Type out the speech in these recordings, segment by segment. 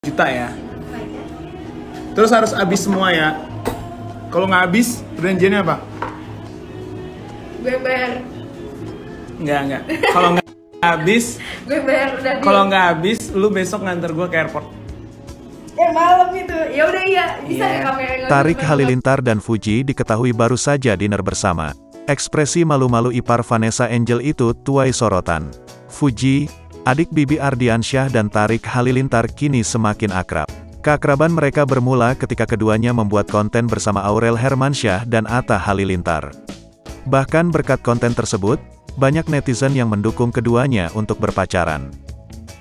Juta ya. Terus harus habis semua ya. Kalau nggak habis, perjanjiannya apa? Gue bayar. Enggak. Kalau nggak habis, Gue bayar udah. kalau nggak habis, lu besok nganter gua ke airport. Malam itu. Ya udah iya, bisa Iya. ya kamera. Tarik Halilintar dan Fuji diketahui baru saja dinner bersama. Ekspresi malu-malu ipar Vanessa Angel itu tuai sorotan. Fuji, adik Bibi Ardiansyah dan Tarik Halilintar kini semakin akrab. Keakraban mereka bermula ketika keduanya membuat konten bersama Aurel Hermansyah dan Atta Halilintar. Bahkan berkat konten tersebut, banyak netizen yang mendukung keduanya untuk berpacaran.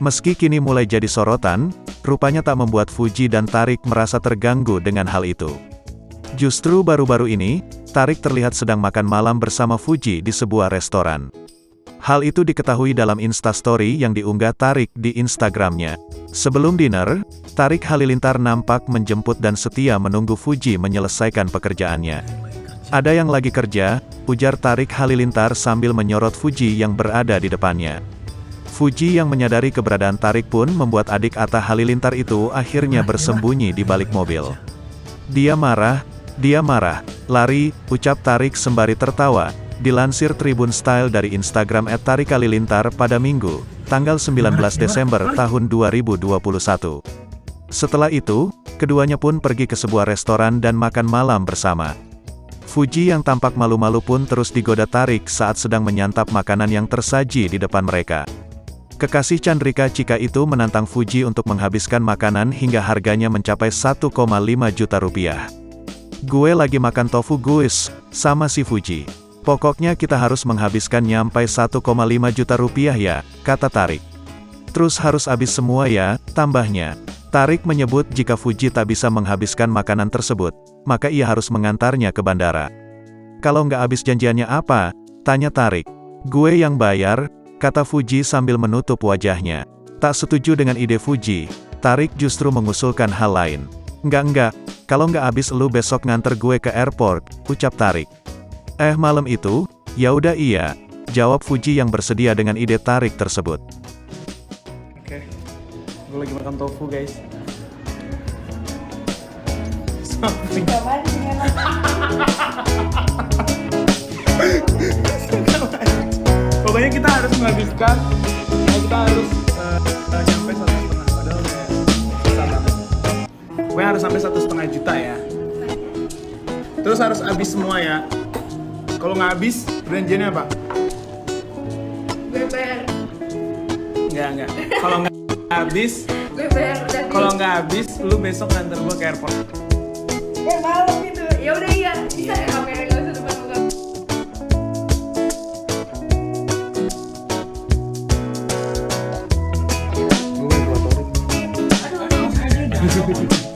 Meski kini mulai jadi sorotan, rupanya tak membuat Fuji dan Tarik merasa terganggu dengan hal itu. Justru baru-baru ini, Tarik terlihat sedang makan malam bersama Fuji di sebuah restoran. Hal itu diketahui dalam Instastory yang diunggah Tarik di Instagramnya. Sebelum dinner, Tarik Halilintar nampak menjemput dan setia menunggu Fuji menyelesaikan pekerjaannya. Ada yang lagi kerja, ujar Tarik Halilintar sambil menyorot Fuji yang berada di depannya. Fuji yang menyadari keberadaan Tarik pun membuat adik Atta Halilintar itu akhirnya bersembunyi di balik mobil. Dia marah, lari, ucap Tarik sembari tertawa. Dilansir Tribun Style dari Instagram @tarikhalilintar pada Minggu, tanggal 19 Desember tahun 2021. Setelah itu, keduanya pun pergi ke sebuah restoran dan makan malam bersama. Fuji yang tampak malu-malu pun terus digoda Tarik saat sedang menyantap makanan yang tersaji di depan mereka. Kekasih Chandrika Chika itu menantang Fuji untuk menghabiskan makanan hingga harganya mencapai 1,5 juta rupiah. "Gue lagi makan tofu guys, sama si Fuji. Pokoknya kita harus menghabiskan nyampai 1,5 juta rupiah ya," kata Tarik. "Terus harus habis semua ya," tambahnya. Tarik menyebut jika Fuji tak bisa menghabiskan makanan tersebut, maka ia harus mengantarnya ke bandara. "Kalau nggak habis janjiannya apa?" tanya Tarik. "Gue yang bayar," kata Fuji sambil menutup wajahnya. Tak setuju dengan ide Fuji, Tarik justru mengusulkan hal lain. Enggak, kalau nggak habis lu besok nganter gue ke airport," ucap Tarik. Malam itu, "Ya udah iya," jawab Fuji yang bersedia dengan ide Tarik tersebut. Oke. Gua lagi makan tofu, guys. Pokoknya kita harus menghabiskan, kita harus nyampe 1,5, padahal udah susah banget. Pokoknya harus sampai 1,5 juta ya. Terus harus habis semua ya. Kalau nggak habis, perjanjiannya apa? Gue bayar. Enggak. Kalau nggak habis, Gue bayar udah. kalau nggak habis, lu besok nganter gua ke airport. Malam itu. Ya udah iya, bisa ya kamera nggak usah depan muka. Gue buat Aduh.